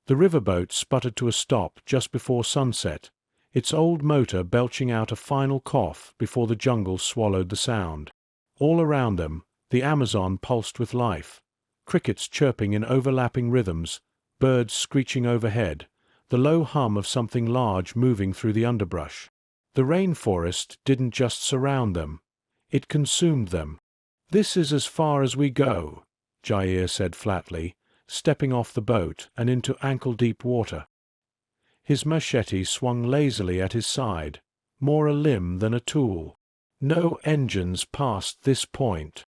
The riverboat sputtered to a stop just before sunset, its old motor belching out a final cough before the jungle swallowed the sound. All around them, the Amazon pulsed with life, crickets chirping in overlapping rhythms, birds screeching overhead, the low hum of something large moving through the underbrush. The rainforest didn't just surround them, it consumed them. "This is as far as we go," Jair said flatly, stepping off the boat and into ankle-deep water. His machete swung lazily at his side, more a limb than a tool. No engines past this point.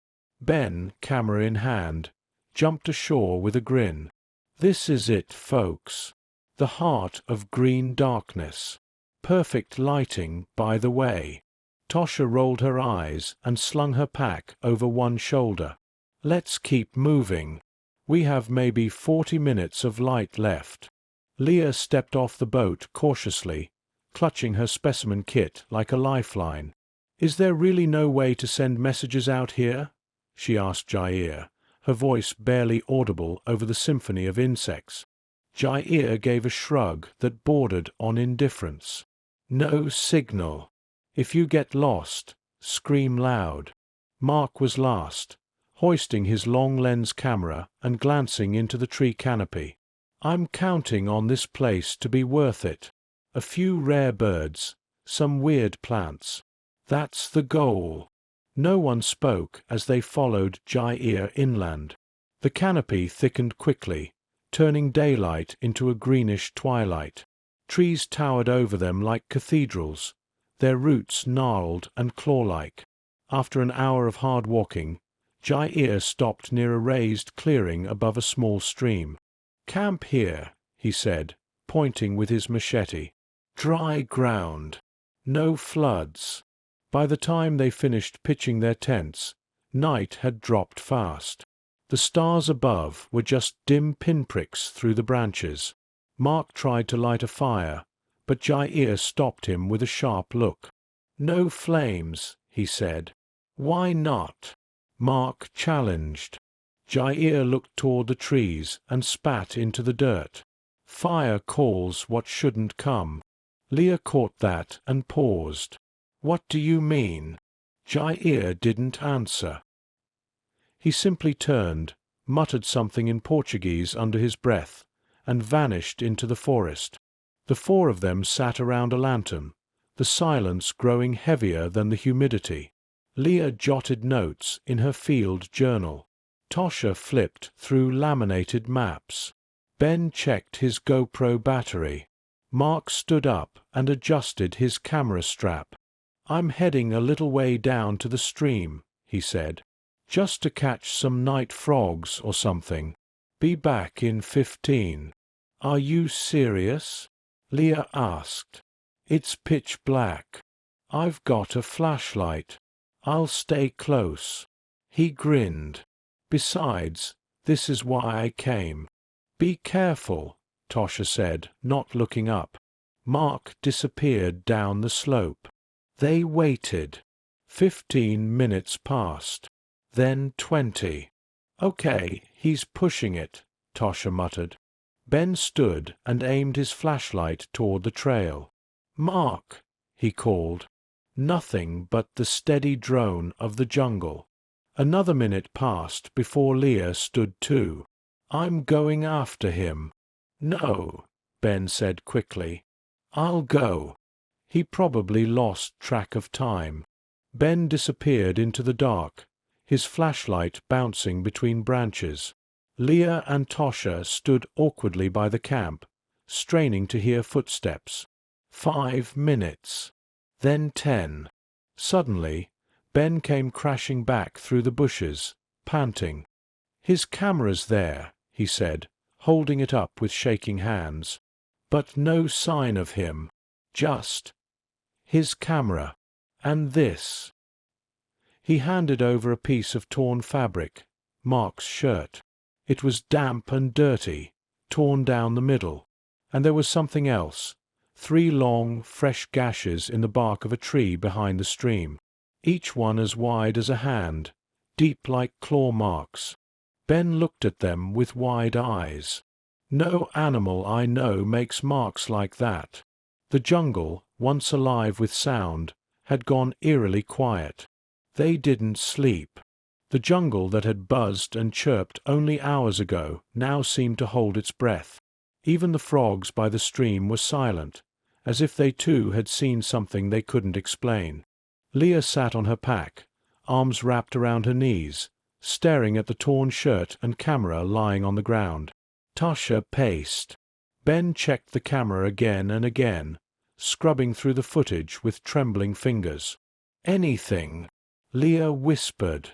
Ben, camera in hand, jumped ashore with a grin. "This is it, folks. The heart of green darkness. Perfect lighting, by the way." Tosha rolled her eyes and slung her pack over one shoulder. "Let's keep moving. We have maybe 40 minutes of light left." Leah stepped off the boat cautiously, clutching her specimen kit like a lifeline. "Is there really no way to send messages out here?" she asked Jair, her voice barely audible over the symphony of insects. Jair gave a shrug that bordered on indifference. "No signal. If you get lost, scream loud." Mark was last, hoisting his long-lens camera and glancing into the tree canopy. "I'm counting on this place to be worth it. A few rare birds, some weird plants. That's the goal." No one spoke as they followed Jair inland. The canopy thickened quickly, turning daylight into a greenish twilight. Trees towered over them like cathedrals, their roots gnarled and claw-like. After an hour of hard walking, Jair stopped near a raised clearing above a small stream. "Camp here," he said, pointing with his machete. "Dry ground. No floods." By the time they finished pitching their tents, night had dropped fast. The stars above were just dim pinpricks through the branches. Mark tried to light a fire, but Jair stopped him with a sharp look. "No flames," he said. "Why not?" Mark challenged. Jair looked toward the trees and spat into the dirt. "Fire calls what shouldn't come." Leah caught that and paused. "What do you mean?" Jair didn't answer. He simply turned, muttered something in Portuguese under his breath, and vanished into the forest. The four of them sat around a lantern, the silence growing heavier than the humidity. Leah jotted notes in her field journal. Tosha flipped through laminated maps. Ben checked his GoPro battery. Mark stood up and adjusted his camera strap. "I'm heading a little way down to the stream," he said. "Just to catch some night frogs or something. Be back in 15. "Are you serious?" Leah asked. "It's pitch black. I've got a flashlight. I'll stay close." He grinned. "Besides, this is why I came." "Be careful," Tosha said, not looking up. Mark disappeared down the slope. They waited. 15 minutes passed. Then 20. "Okay, he's pushing it," Tosha muttered. Ben stood and aimed his flashlight toward the trail. "Mark," he called. Nothing but the steady drone of the jungle. Another minute passed before Leah stood too. "I'm going after him." "No," Ben said quickly. "I'll go." He probably lost track of time. Ben disappeared into the dark, his flashlight bouncing between branches. Leah and Tosha stood awkwardly by the camp, straining to hear footsteps. 5 minutes. Then 10. Suddenly, Ben came crashing back through the bushes, panting. "His camera's there," he said, holding it up with shaking hands. "But no sign of him. Just his camera. And this." He handed over a piece of torn fabric, Mark's shirt. It was damp and dirty, torn down the middle. And there was something else. 3 long, fresh gashes in the bark of a tree behind the stream, each one as wide as a hand, deep like claw marks. Ben looked at them with wide eyes. No animal I know makes marks like that. The jungle, once alive with sound, had gone eerily quiet. They didn't sleep. The jungle that had buzzed and chirped only hours ago now seemed to hold its breath. Even the frogs by the stream were silent, as if they too had seen something they couldn't explain. Leah sat on her pack, arms wrapped around her knees, staring at the torn shirt and camera lying on the ground. Tasha paced. Ben checked the camera again and again, scrubbing through the footage with trembling fingers. Anything, Leah whispered.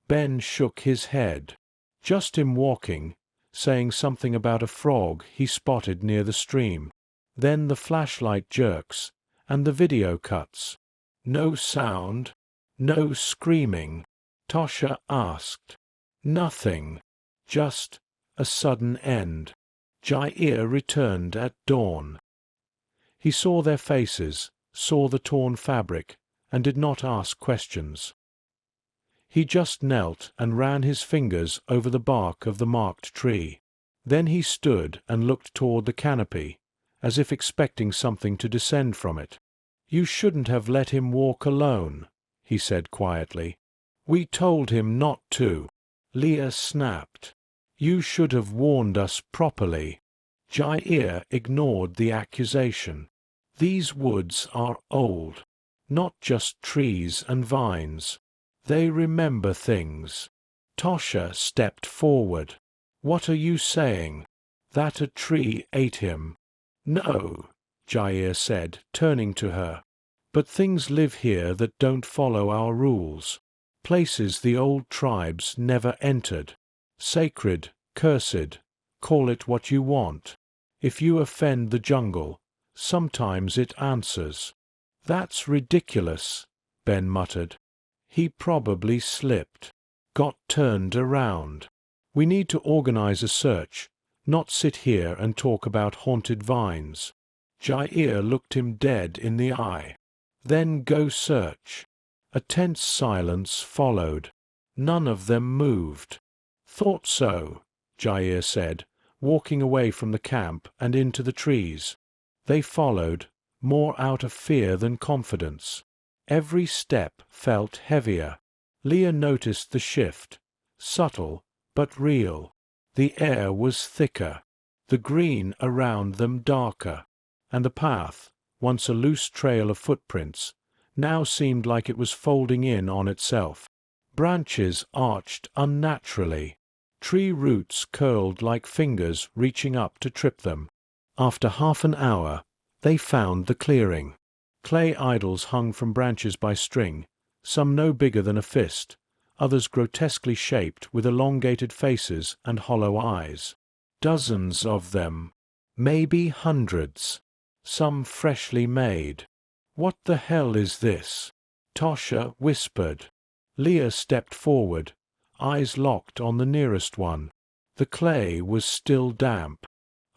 Ben shook his head. Just him walking, saying something about a frog he spotted near the stream. Then the flashlight jerks, and the video cuts. No sound, no screaming. Tasha asked. Nothing, just a sudden end. Jair returned at dawn. He saw their faces, saw the torn fabric, and did not ask questions. He just knelt and ran his fingers over the bark of the marked tree. Then he stood and looked toward the canopy, as if expecting something to descend from it. "You shouldn't have let him walk alone," he said quietly. "We told him not to." Leah snapped. "You should have warned us properly." Jair ignored the accusation. "These woods are old, not just trees and vines. They remember things." Tasha stepped forward. "What are you saying? That a tree ate him?" "No," Jair said, turning to her. "But things live here that don't follow our rules. Places the old tribes never entered. Sacred, cursed, call it what you want. If you offend the jungle, sometimes it answers." "That's ridiculous," Ben muttered. "He probably slipped. Got turned around. We need to organize a search, not sit here and talk about haunted vines." Jair looked him dead in the eye. "Then go search." A tense silence followed. None of them moved. "Thought so," Jair said, walking away from the camp and into the trees. They followed, more out of fear than confidence. Every step felt heavier. Leah noticed the shift, subtle but real. The air was thicker, the green around them darker, and the path, once a loose trail of footprints, now seemed like it was folding in on itself. Branches arched unnaturally. Tree roots curled like fingers reaching up to trip them. After half an hour, they found the clearing. Clay idols hung from branches by string, some no bigger than a fist, others grotesquely shaped with elongated faces and hollow eyes. Dozens of them, maybe hundreds, some freshly made. "What the hell is this?" Tasha whispered. Leah stepped forward, eyes locked on the nearest one. The clay was still damp.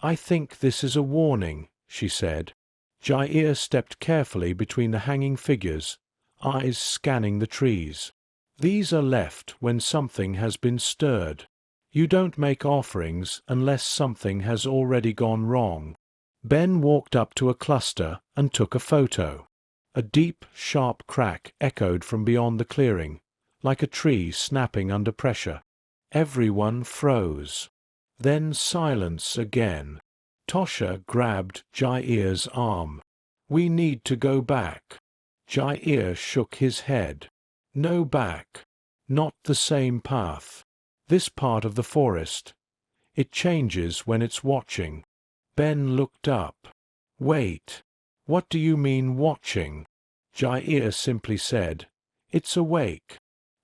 "I think this is a warning," she said. Jair stepped carefully between the hanging figures, eyes scanning the trees. "These are left when something has been stirred. You don't make offerings unless something has already gone wrong." Ben walked up to a cluster and took a photo. A deep, sharp crack echoed from beyond the clearing, like a tree snapping under pressure. Everyone froze. Then silence again. Tasha grabbed Jair's arm. "We need to go back." Jair shook his head. "No back. Not the same path. This part of the forest. It changes when it's watching." Ben looked up. "Wait. What do you mean watching?" Jair simply said, "It's awake."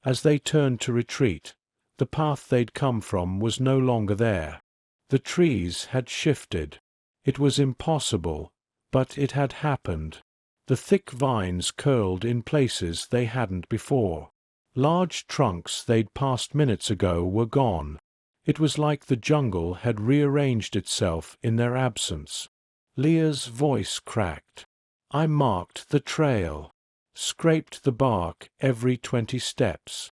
As they turned to retreat, the path they'd come from was no longer there. The trees had shifted. It was impossible, but it had happened. The thick vines curled in places they hadn't before. Large trunks they'd passed minutes ago were gone. It was like the jungle had rearranged itself in their absence. Leah's voice cracked. "I marked the trail. Scraped the bark every 20 steps."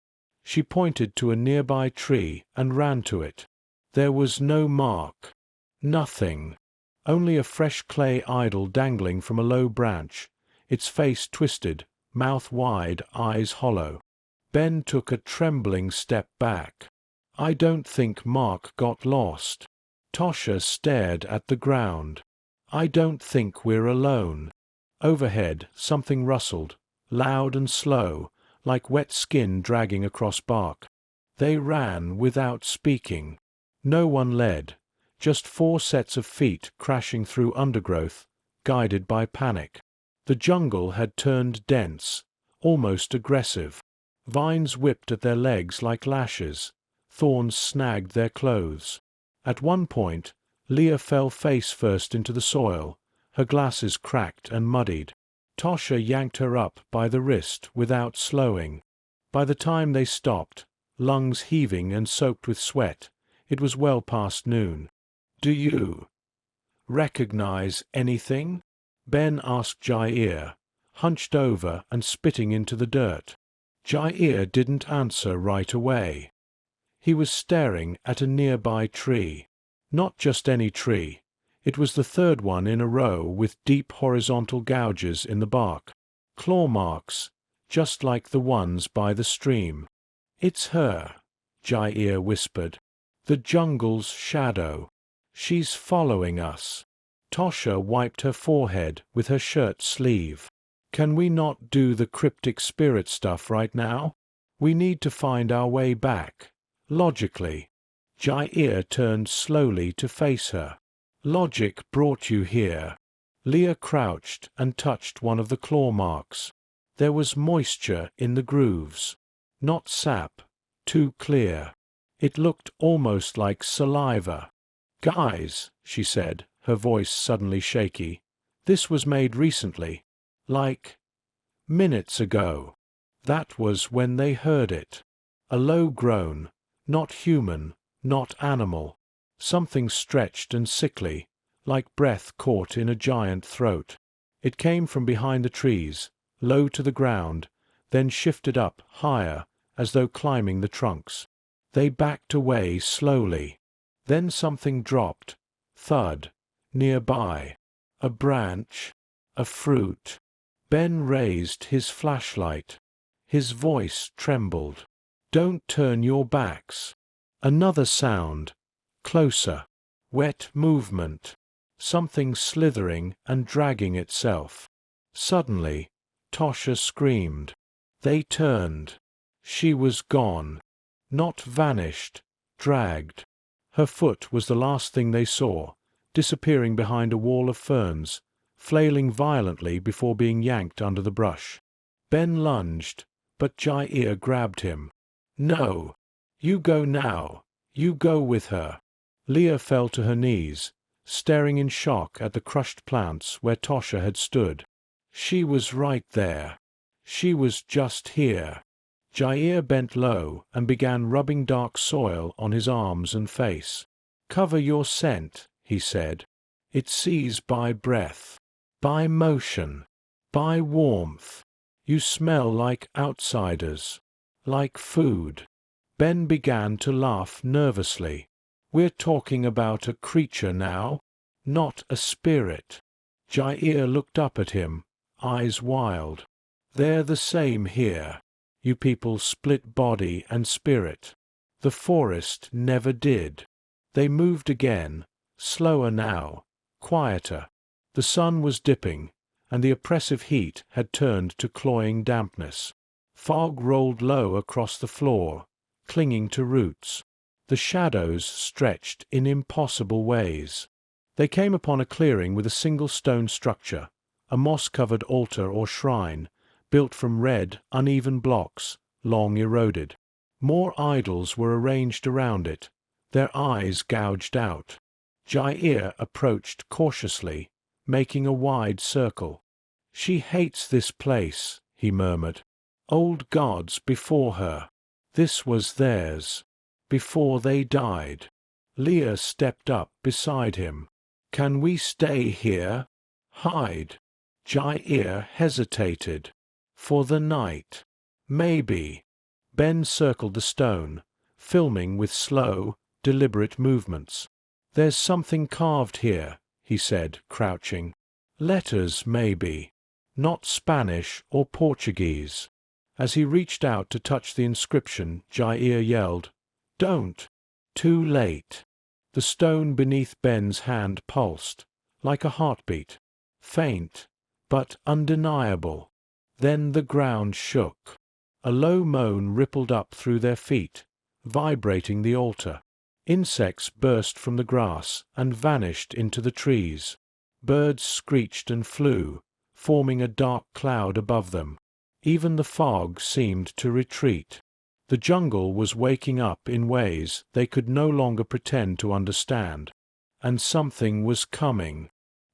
She pointed to a nearby tree and ran to it. There was no mark. Nothing. Only a fresh clay idol dangling from a low branch, its face twisted, mouth wide, eyes hollow. Ben took a trembling step back. I don't think Mark got lost. Tosha stared at the ground. I don't think we're alone. Overhead, something rustled, loud and slow, like wet skin dragging across bark. They ran without speaking. No one led, just 4 sets of feet crashing through undergrowth, guided by panic. The jungle had turned dense, almost aggressive. Vines whipped at their legs like lashes. Thorns snagged their clothes. At one point, Leah fell face first into the soil, her glasses cracked and muddied. Tosha yanked her up by the wrist without slowing. By the time they stopped, lungs heaving and soaked with sweat, it was well past noon. "Do you recognize anything?" Ben asked Jair, hunched over and spitting into the dirt. Jair didn't answer right away. He was staring at a nearby tree. Not just any tree. It was the third one in a row with deep horizontal gouges in the bark. Claw marks, just like the ones by the stream. "It's her," Jair whispered. "The jungle's shadow. She's following us." Tosha wiped her forehead with her shirt sleeve. "Can we not do the cryptic spirit stuff right now? We need to find our way back. Logically." Jair turned slowly to face her. "Logic brought you here." Leah crouched and touched one of the claw marks. There was moisture in the grooves. Not sap, too clear. It looked almost like saliva. "Guys," she said, her voice suddenly shaky, "this was made recently. Like minutes ago." That was when they heard it. A low groan, not human, not animal. Something stretched and sickly, like breath caught in a giant throat. It came from behind the trees, low to the ground, then shifted up, higher, as though climbing the trunks. They backed away slowly. Then something dropped, thud, nearby. A branch, a fruit. Ben raised his flashlight. His voice trembled. "Don't turn your backs." Another sound. Closer. Wet movement. Something slithering and dragging itself. Suddenly, Tosha screamed. They turned. She was gone. Not vanished. Dragged. Her foot was the last thing they saw, disappearing behind a wall of ferns, flailing violently before being yanked under the brush. Ben lunged, but Jair grabbed him. "No. You go now. You go with her." Leah fell to her knees, staring in shock at the crushed plants where Tosha had stood. She was right there. She was just here. Jair bent low and began rubbing dark soil on his arms and face. "Cover your scent," he said. "It sees by breath, by motion, by warmth. You smell like outsiders, like food." Ben began to laugh nervously. "We're talking about a creature now, not a spirit." Jair looked up at him, eyes wild. "They're the same here. You people split body and spirit. The forest never did." They moved again, slower now, quieter. The sun was dipping, and the oppressive heat had turned to cloying dampness. Fog rolled low across the floor, clinging to roots. The shadows stretched in impossible ways. They came upon a clearing with a single stone structure, a moss-covered altar or shrine, built from red, uneven blocks, long eroded. More idols were arranged around it, their eyes gouged out. Jair approached cautiously, making a wide circle. "She hates this place," he murmured. "Old gods before her. This was theirs. Before they died." Leah stepped up beside him. "Can we stay here? Hide?" Jair hesitated. "For the night. Maybe." Ben circled the stone, filming with slow, deliberate movements. "There's something carved here," he said, crouching. "Letters, maybe. Not Spanish or Portuguese." As he reached out to touch the inscription, Jair yelled, "Don't!" Too late. The stone beneath Ben's hand pulsed, like a heartbeat. Faint, but undeniable. Then the ground shook. A low moan rippled up through their feet, vibrating the altar. Insects burst from the grass and vanished into the trees. Birds screeched and flew, forming a dark cloud above them. Even the fog seemed to retreat. The jungle was waking up in ways they could no longer pretend to understand. And something was coming.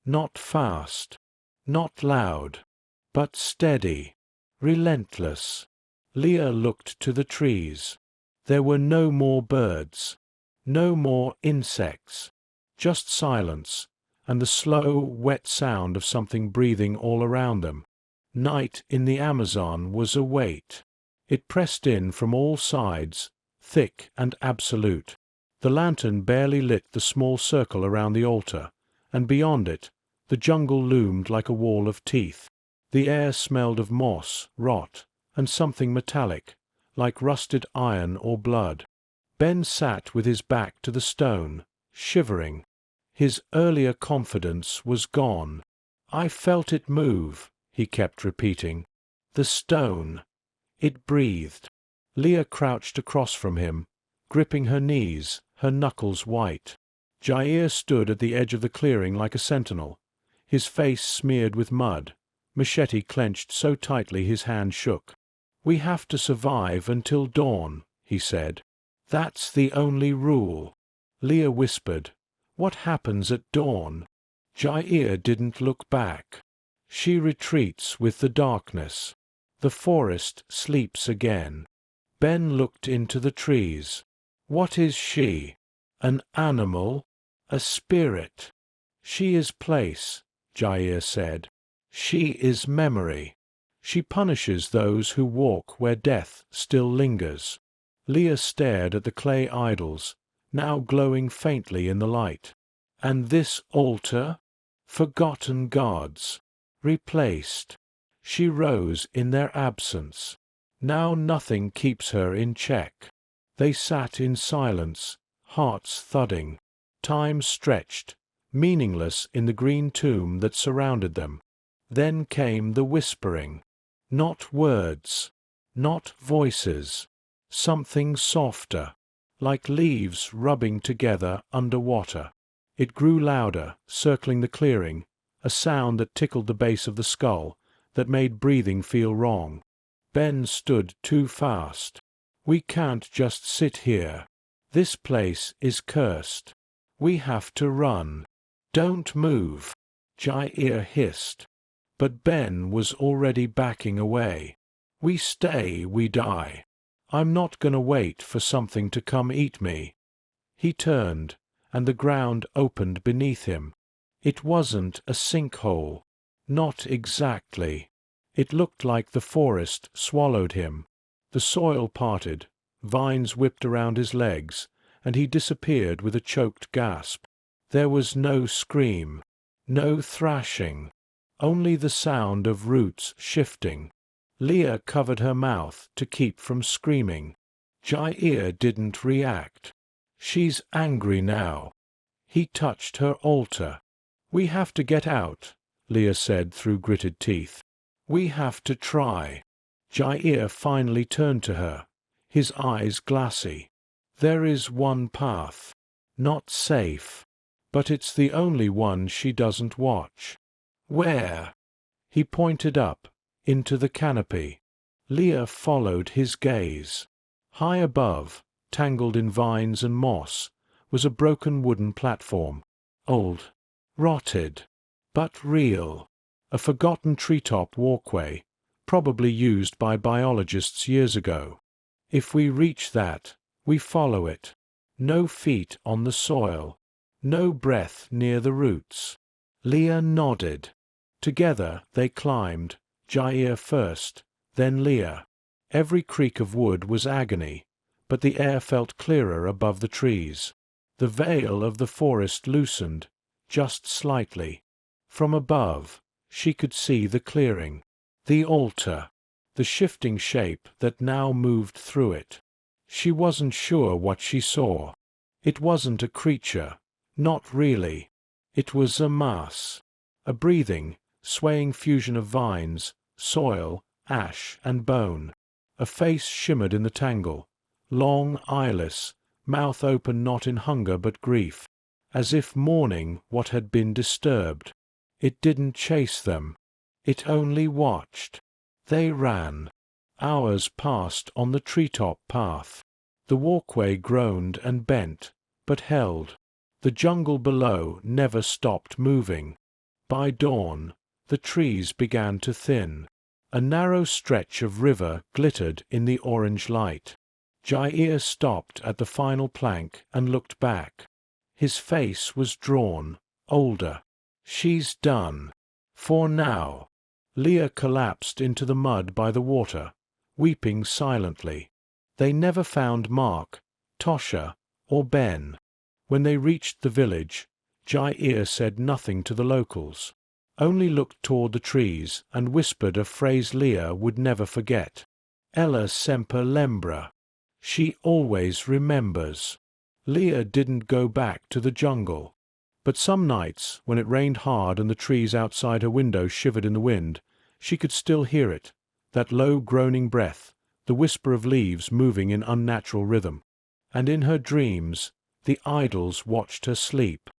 Not fast, not loud, but steady, relentless. Leah looked to the trees. There were no more birds, no more insects, just silence, and the slow, wet sound of something breathing all around them. Night in the Amazon was a weight. It pressed in from all sides, thick and absolute. The lantern barely lit the small circle around the altar, and beyond it, the jungle loomed like a wall of teeth. The air smelled of moss, rot, and something metallic, like rusted iron or blood. Ben sat with his back to the stone, shivering. His earlier confidence was gone. "I felt it move," he kept repeating. "The stone. It breathed." Leah crouched across from him, gripping her knees, her knuckles white. Jair stood at the edge of the clearing like a sentinel, his face smeared with mud, machete clenched so tightly his hand shook. "We have to survive until dawn," he said. "That's the only rule." Leah whispered, "What happens at dawn?" Jair didn't look back. "She retreats with the darkness. The forest sleeps again." Ben looked into the trees. "What is she? An animal? A spirit?" "She is place," Jair said. "She is memory. She punishes those who walk where death still lingers." Leah stared at the clay idols, now glowing faintly in the light. "And this altar? Forgotten gods. Replaced." She rose in their absence. Now nothing keeps her in check. They sat in silence, hearts thudding. Time stretched, meaningless in the green tomb that surrounded them. Then came the whispering. Not words, not voices. Something softer, like leaves rubbing together under water. It grew louder, circling the clearing, a sound that tickled the base of the skull, that made breathing feel wrong. Ben stood too fast. "We can't just sit here. This place is cursed. We have to run." "Don't move," Jair hissed. But Ben was already backing away. "We stay, we die. I'm not gonna wait for something to come eat me." He turned, and the ground opened beneath him. It wasn't a sinkhole. Not exactly. It looked like the forest swallowed him. The soil parted, vines whipped around his legs, and he disappeared with a choked gasp. There was no scream, no thrashing, only the sound of roots shifting. Leah covered her mouth to keep from screaming. Jair didn't react. "She's angry now." He touched her altar. "We have to get out," Leah said through gritted teeth. "We have to try." Jair finally turned to her, his eyes glassy. "There is one path. Not safe. But it's the only one she doesn't watch." "Where?" He pointed up, into the canopy. Leah followed his gaze. High above, tangled in vines and moss, was a broken wooden platform. Old, rotted, but real. A forgotten treetop walkway, probably used by biologists years ago. "If we reach that, we follow it. No feet on the soil. No breath near the roots." Leah nodded. Together they climbed, Jair first, then Leah. Every creak of wood was agony, but the air felt clearer above the trees. The veil of the forest loosened, just slightly. From above, she could see the clearing, the altar, the shifting shape that now moved through it. She wasn't sure what she saw. It wasn't a creature, not really. It was a mass, a breathing, swaying fusion of vines, soil, ash, and bone. A face shimmered in the tangle, long, eyeless, mouth open not in hunger but grief, as if mourning what had been disturbed. It didn't chase them. It only watched. They ran. Hours passed on the treetop path. The walkway groaned and bent, but held. The jungle below never stopped moving. By dawn, the trees began to thin. A narrow stretch of river glittered in the orange light. Jair stopped at the final plank and looked back. His face was drawn, older. She's done. For now. Leah collapsed into the mud by the water, weeping silently. They never found Mark, Tosha, or Ben. When they reached the village, Jair said nothing to the locals, only looked toward the trees and whispered a phrase Leah would never forget. Ella semper lembra. She always remembers. Leah didn't go back to the jungle. But some nights, when it rained hard and the trees outside her window shivered in the wind, she could still hear it, that low groaning breath, the whisper of leaves moving in unnatural rhythm. And in her dreams, the idols watched her sleep,